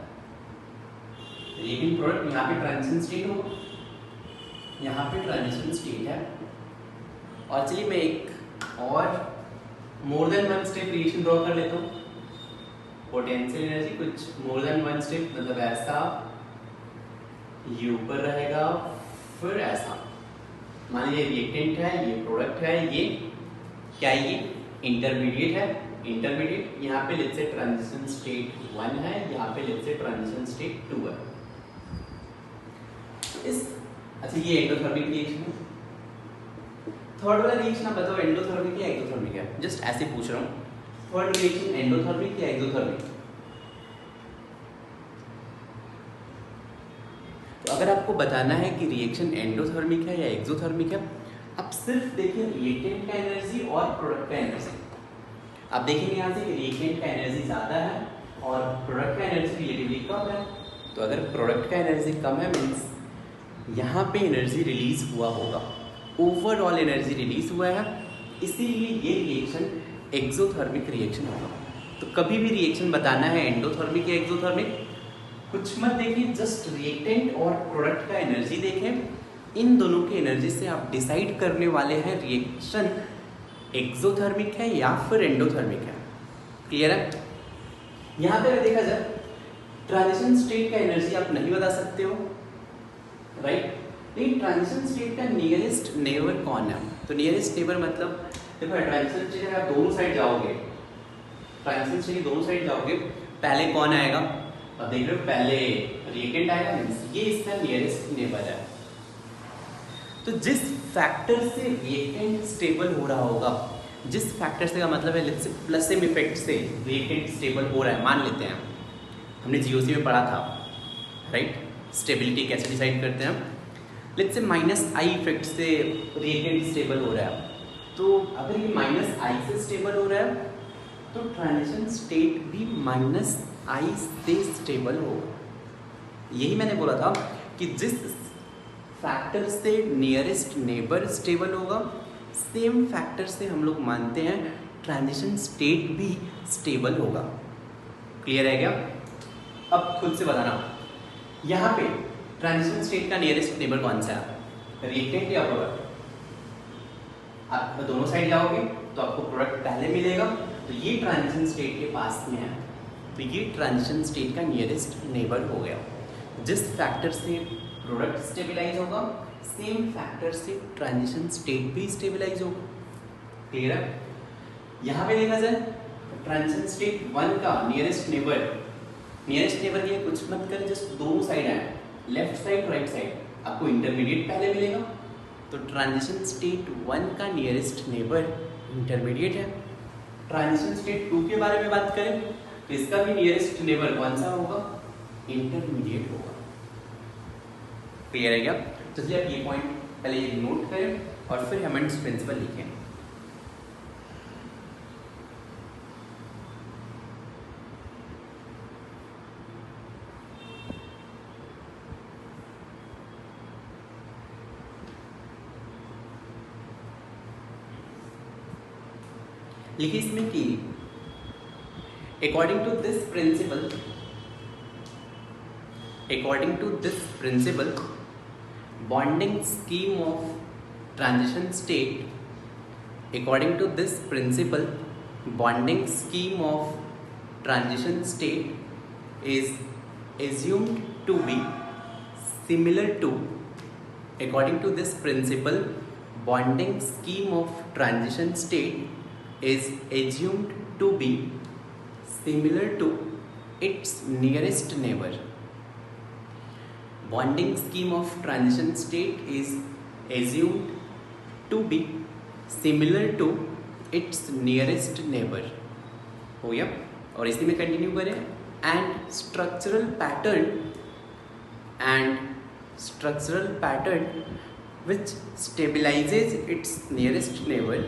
लेकिन प्रोडक्ट यहाँ पे ट्रांजिशन स्टेट होगा, यहाँ पे ट्रांजिशन स्टेट है। और चलिए मैं एक और more than one step reaction draw कर लेता हूँ, पोटेंशियल एनर्जी कुछ मोर देन वन स्टेप, मतलब ऐसा ये ऊपर रहेगा, फिर ऐसा। मान लीजिए रिएक्टेंट है, ये प्रोडक्ट है, ये क्या है, ये इंटरमीडिएट है, इंटरमीडिएट। यहाँ पे लेट्स से ट्रांजिशन स्टेट 1 है, यहाँ पे लेट्स से ट्रांजिशन स्टेट 2 है। अच्छा ये एंडोथर्मिक रिएक्शन है। थर्ड वाला रिएक्शन आप बताओ एंडोथर्मिक या एक्सोथर्मिक है, जस्ट ऐसे पूछ रहा हूँ। थर्ड रिएक्शन एंडोथर्मिक या एक्सोथर्मिक? तो अगर आपको बताना है कि रिएक्शन एंडोथर्मिक है या एक्सोथर्मिक है, अब सिर्फ देखिए रिएक्टेंट का एनर्जी और प्रोडक्ट का एनर्जी। आप देखेंगे यहाँ से कि रिएक्टेंट का एनर्जी ज़्यादा है और प्रोडक्ट का एनर्जी रिलेटिवली कम है। तो अगर प्रोडक्ट का एनर्जी कम है मीन्स यहाँ पे एनर्जी रिलीज हुआ होगा, ओवरऑल एनर्जी रिलीज हुआ है, इसीलिए ये रिएक्शन एक्सोथर्मिक रिएक्शन होगा। तो कभी भी रिएक्शन बताना है एंडोथर्मिक या एक्सोथर्मिक, कुछ मत देखिए, जस्ट रिएक्टेंट और प्रोडक्ट का एनर्जी देखें। इन दोनों के एनर्जी से आप डिसाइड करने वाले हैं रिएक्शन एक्सोथर्मिक है या फिर एंडोथर्मिक है। क्लियर है? यहाँ पे अगर देखा जाए ट्रांजिशन स्टेट का एनर्जी आप नहीं बता सकते हो, राइट। लेकिन ट्रांजिशन स्टेट का नियरेस्ट नेबर कौन है? तो नियरेस्ट नेबर मतलब देखो ट्रांजिशन स्टेट आप दोनों साइड जाओगे, ट्रांजिशन स्टेट दोनों साइड जाओगे, पहले कौन आएगा? अब देख रहे हो पहले रिएक्टेंट आएगा, ये इसका नियरेस्ट नेबर है। तो जिस फैक्टर से रिएक्टेंट स्टेबल हो रहा होगा, जिस फैक्टर से का मतलब है let's say plus M effect से रिएक्टेंट स्टेबल हो रहा है, मान लेते हैं हमने जीओसी में पढ़ा था, राइट, स्टेबिलिटी कैसे डिसाइड करते हैं हम। Let's say minus I effect से रिएक्टेंट स्टेबल हो रहा है, तो अगर ये माइनस आई से स्टेबल हो रहा है तो ट्रांजिशन स्टेट भी माइनस आई से स्टेबल होगा। यही मैंने बोला था कि जिस फैक्टर से नियरेस्ट नेबर स्टेबल होगा, सेम फैक्टर से हम लोग मानते हैं ट्रांजिशन स्टेट भी स्टेबल होगा। क्लियर है क्या? अब खुद से बताना, यहाँ पे ट्रांजिशन स्टेट का नियरेस्ट नेबर कौन सा है, रिएक्टेंट या प्रोडक्ट? आप दोनों साइड जाओगे तो आपको प्रोडक्ट पहले मिलेगा तो ये ट्रांजिशन स्टेट के पास में है, तो ये ट्रांजिशन स्टेट का नियरेस्ट नेबर हो गया। जिस फैक्टर से प्रोडक्ट स्टेबलाइज होगा, सेम फैक्टर से ट्रांजिशन स्टेट भी स्टेबलाइज होगा। क्लियर है? यहाँ पे देखा जाए ट्रांजिशन स्टेट 1 का नियरेस्ट नेबर के लिए कुछ मत कर, जस्ट दोनों साइड है, लेफ्ट साइड राइट साइड, आपको इंटरमीडिएट पहले मिलेगा। तो ट्रांजिशन स्टेट 1 का नियरेस्ट नेबर इंटरमीडिएट है। ट्रांजिशन स्टेट 2 के बारे में बात करें तो इसका भी नियरेस्ट नेबर कौन सा होगा? इंटरमीडिएट होगा। क्लियर है क्या? तो चलिए आप ये पॉइंट पहले ये नोट करें और फिर हेमंड्स प्रिंसिपल लिखें। लिखिए इसमें कि according to this principle bonding scheme of transition state according to this principle bonding scheme of transition state is assumed to be similar to according to this principle bonding scheme of transition state is assumed to be similar to its nearest neighbor. Bonding scheme of transition state is assumed to be similar to its nearest neighbor. हो गया? और इसी में कंटिन्यू करें। and structural pattern which stabilizes its nearest neighbor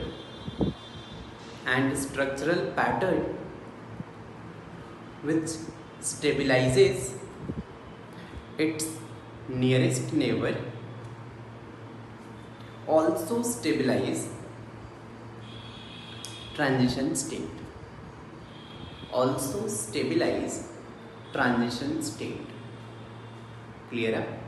and structural pattern which stabilizes its nearest neighbor also stabilize transition state. Also stabilize transition state. Clear है?